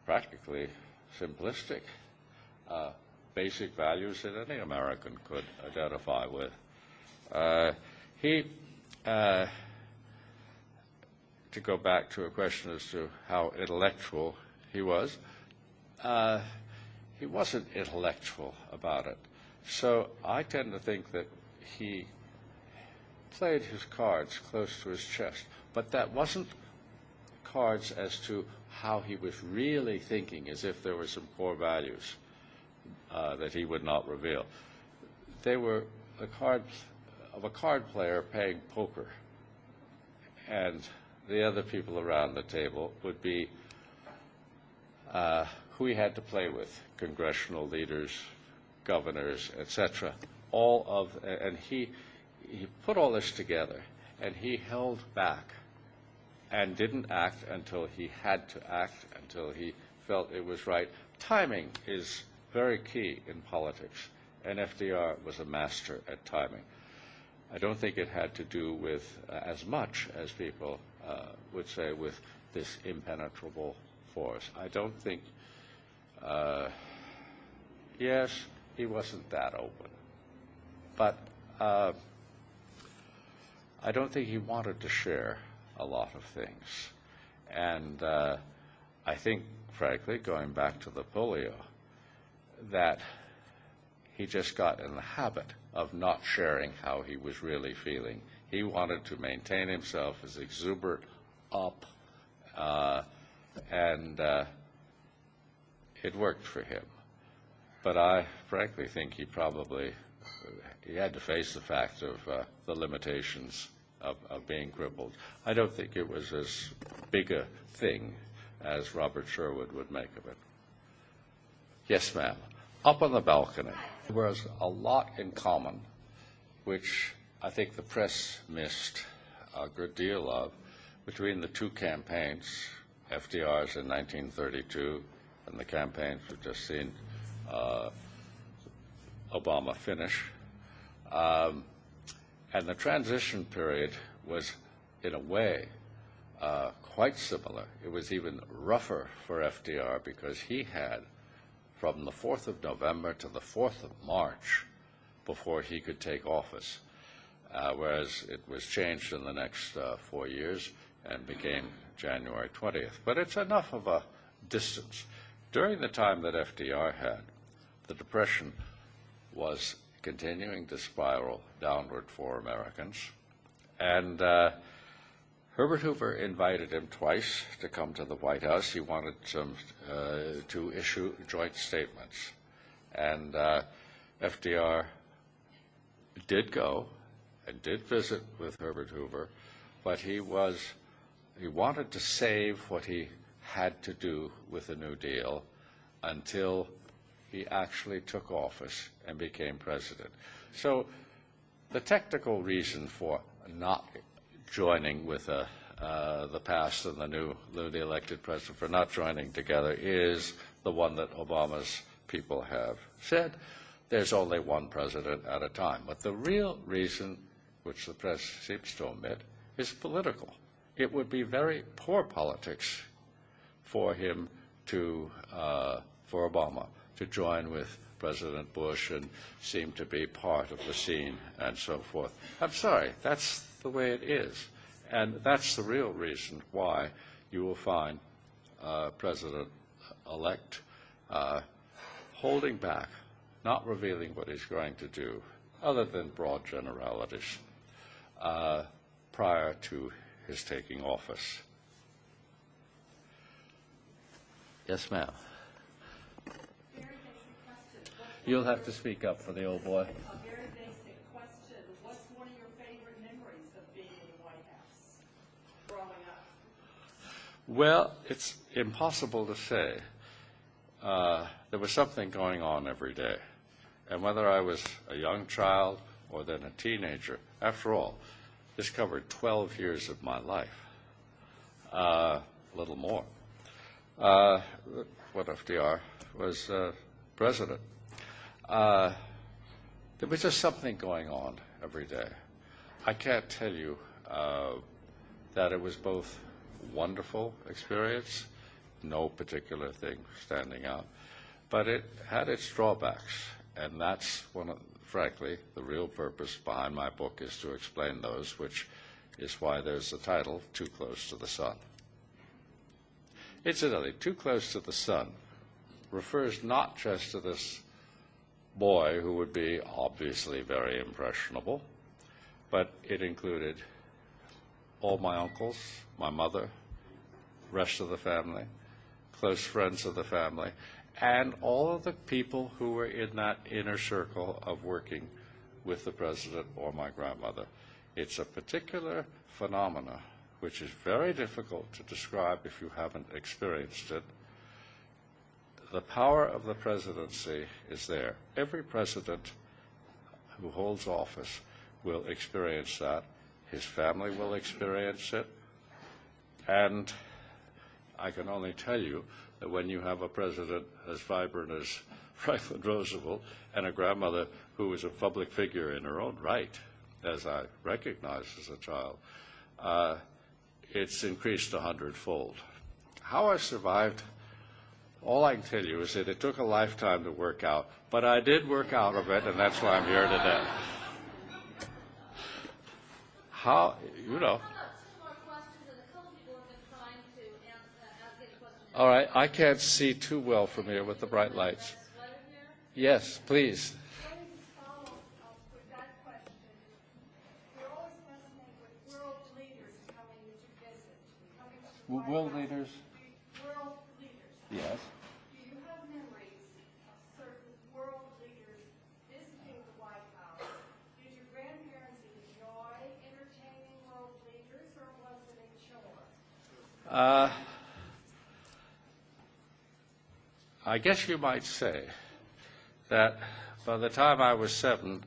A: practically simplistic, basic values that any American could identify with. To go back to a question as to how intellectual he was, he wasn't intellectual about it. So I tend to think that he played his cards close to his chest, but that wasn't cards as to how he was really thinking, as if there were some core values that he would not reveal. They were the cards of a card player playing poker, and the other people around the table would be who he had to play with, congressional leaders, governors, etc. And he put all this together, and he held back and didn't act until he had to act, until he felt it was right. Timing is very key in politics, and FDR was a master at timing. I don't think it had to do with as much as people would say with this impenetrable force. I don't think, yes, he wasn't that open, but I don't think he wanted to share a lot of things. And I think, frankly, going back to the polio, that he just got in the habit of not sharing how he was really feeling. He wanted to maintain himself as exuberant, up, and it worked for him. But I frankly think he had to face the fact of the limitations of being crippled. I don't think it was as big a thing as Robert Sherwood would make of it. Yes, ma'am. Up on the balcony. There was a lot in common, which I think the press missed a good deal of, between the two campaigns, FDR's in 1932 and the campaigns we've just seen Obama finish. And the transition period was, in a way, quite similar. It was even rougher for FDR because he had from the 4th of November to the 4th of March before he could take office, whereas it was changed in the next 4 years and became January 20th. But it's enough of a distance. During the time that FDR had, the Depression was continuing to spiral downward for Americans, and Herbert Hoover invited him twice to come to the White House. He wanted to issue joint statements. And FDR did go and did visit with Herbert Hoover, but he wanted to save what he had to do with the New Deal until he actually took office and became president. So the technical reason for not joining with the past and the newly elected president, for not joining together, is the one that Obama's people have said. There's only one president at a time. But the real reason, which the press seems to omit, is political. It would be very poor politics for him to, for Obama, to join with President Bush and seem to be part of the scene and so forth. I'm sorry, that's the way it is. And that's the real reason why you will find President-elect holding back, not revealing what he's going to do, other than broad generalities, prior to his taking office. Yes, ma'am.
B: Very basic question.
A: You'll have to speak up for the old boy.
B: A very basic question. What's one of your favorite memories of being in the White House growing up?
A: Well, it's impossible to say. There was something going on every day. And whether I was a young child or then a teenager, after all, this covered 12 years of my life, a little more, when FDR was president. There was just something going on every day. I can't tell you that it was both wonderful experience, no particular thing standing out, but it had its drawbacks, and that's frankly, the real purpose behind my book is to explain those, which is why there's the title, Too Close to the Sun. Incidentally, Too Close to the Sun refers not just to this boy who would be obviously very impressionable, but it included all my uncles, my mother, rest of the family, close friends of the family, and all of the people who were in that inner circle of working with the president or my grandmother. It's a particular phenomena which is very difficult to describe if you haven't experienced it. The power of the presidency is there. Every president who holds office will experience that. His family will experience it. And I can only tell you that when you have a president as vibrant as Franklin Roosevelt and a grandmother who was a public figure in her own right, as I recognized as a child, it's increased 100-fold. How I survived, all I can tell you is that it took a lifetime to work out, but I did work out of it, and that's why I'm here today. How, you know. All right, I can't see too well from here with the bright lights. Yes, please. World leaders?
B: World leaders.
A: Yes.
B: Do you have memories of certain world leaders visiting the White House? Did your grandparents enjoy entertaining world leaders, or was it a chore?
A: I guess you might say that by the time I was 7,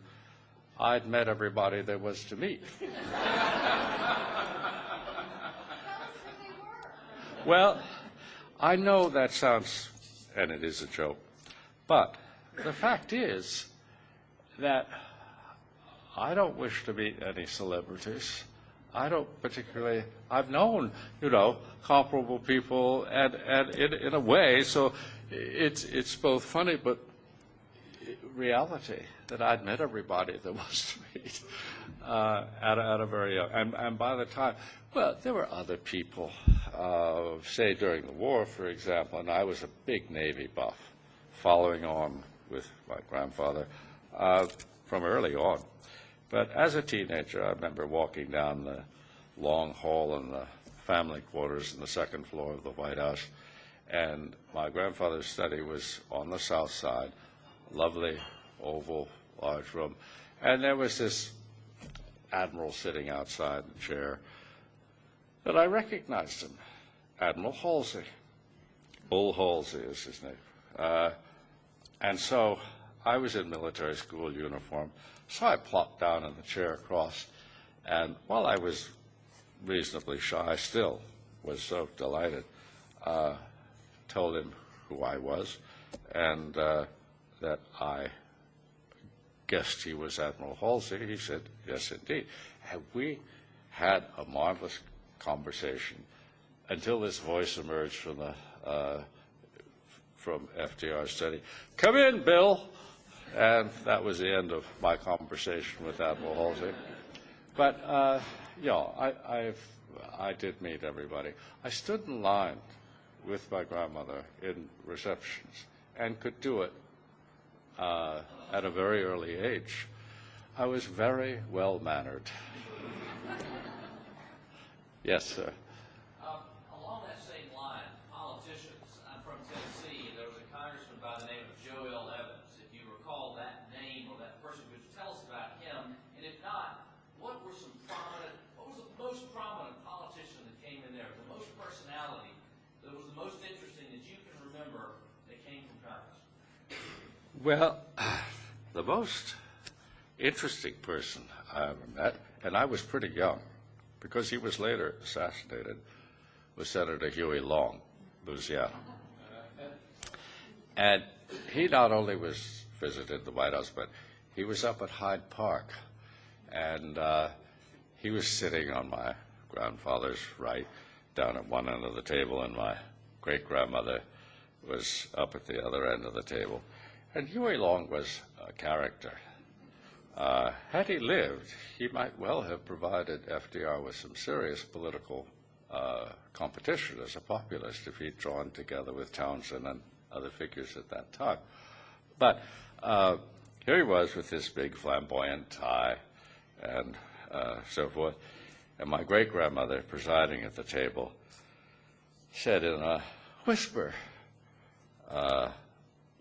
A: I'd met everybody there was to meet. Well, I know that sounds, and it is a joke, but the fact is that I don't wish to meet any celebrities. I don't particularly, I've known, comparable people and in a way, so it's both funny but reality that I'd met everybody there was to meet at a very young, and by the time, well, there were other people, say during the war, for example, and I was a big Navy buff, following on with my grandfather from early on. But as a teenager, I remember walking down the long hall in the family quarters in the second floor of the White House, and my grandfather's study was on the south side, lovely, oval, large room. And there was this admiral sitting outside in the chair, but I recognized him, Admiral Halsey. Bull Halsey is his name. And so I was in military school uniform, so I plopped down in the chair across, and while I was reasonably shy, still was so delighted, told him who I was, and that I guessed he was Admiral Halsey. He said, yes, indeed. And we had a marvelous conversation until this voice emerged from FDR's study. Come in, Bill. And that was the end of my conversation with Admiral Halsey. But, I did meet everybody. I stood in line with my grandmother in receptions and could do it at a very early age. I was very well-mannered. Yes, sir.
G: Along that same line, politicians. I'm from Tennessee, and there was a congressman by the name of Joe L. Evans. If you recall that name or that person, could you tell us about him? And if not, what was the most prominent politician that came in there, the most personality, that was the most interesting that you can remember that came from Congress?
A: Well, the most interesting person I ever met, and I was pretty young, because he was later assassinated, was Senator Huey Long, Louisiana. And he not only visited the White House, but he was up at Hyde Park. And he was sitting on my grandfather's right, down at one end of the table, and my great-grandmother was up at the other end of the table. And Huey Long was a character. Had he lived, he might well have provided FDR with some serious political competition as a populist if he'd drawn together with Townsend and other figures at that time. But here he was with this big flamboyant tie and so forth. And my great-grandmother, presiding at the table, said in a whisper,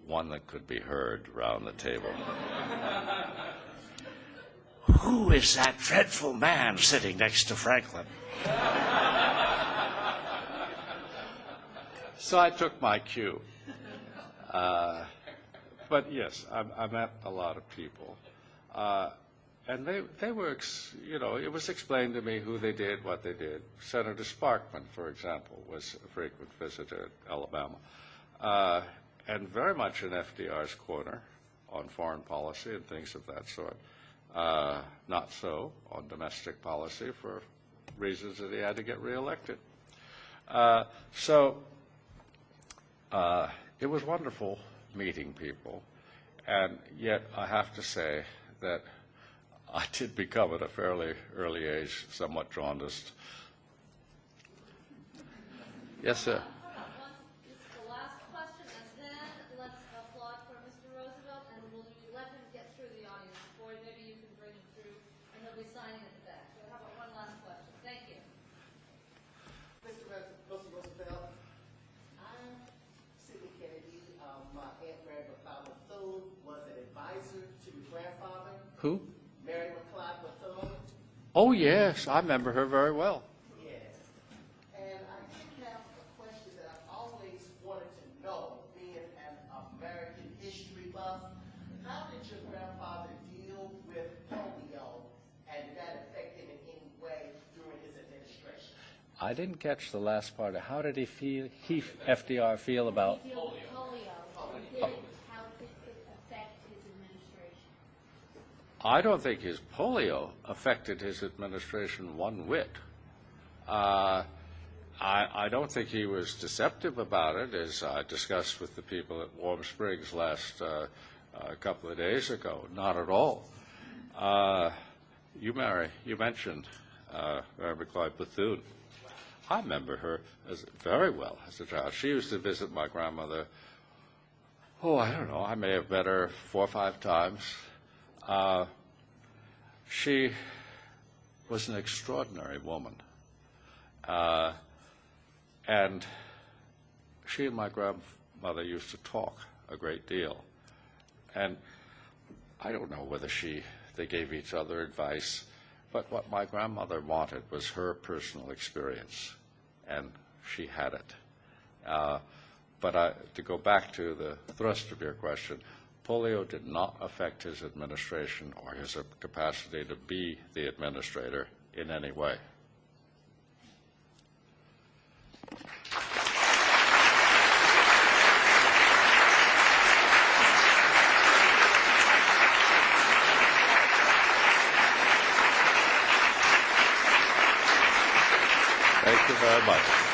A: one that could be heard round the table, "Who is that dreadful man sitting next to Franklin?" So I took my cue. But yes, I met a lot of people. And they were, it was explained to me who they did, what they did. Senator Sparkman, for example, was a frequent visitor at Alabama. And very much in FDR's corner on foreign policy and things of that sort. Not so on domestic policy for reasons that he had to get reelected. So it was wonderful meeting people, and yet I have to say that I did become at a fairly early age somewhat jaundiced. Yes, sir.
C: This is the last question, and then let's applaud for Mr. Roosevelt, and we'll let him get through the audience before maybe you can bring him through, and he'll be signing at the back. So how about one last question? Thank you.
H: Mr. Roosevelt, I'm Sidney Kennedy. My Aunt Mary McLeod Bethune was an advisor to your grandfather.
A: Who?
H: Mary McLeod Bethune.
A: Oh, yes, I remember her very well.
H: Yes. And I did have a question that I've always wanted to know, being an American history buff. How did your grandfather deal with polio, and did that affect him in any way during his administration?
A: I didn't catch the last part. How did FDR feel about?
C: He deal with polio. How did it affect his administration?
A: I don't think his polio affected his administration one whit. I don't think he was deceptive about it, as I discussed with the people at Warm Springs last a couple of days ago. Not at all. You mentioned Mary McLeod Bethune. I remember her very well as a child. She used to visit my grandmother. I don't know. I may have met her 4 or 5 times. She was an extraordinary woman. And she and my grandmother used to talk a great deal. And I don't know whether they gave each other advice, but what my grandmother wanted was her personal experience, and she had it. But to go back to the thrust of your question, polio did not affect his administration or his capacity to be the administrator in any way. Thank you very much.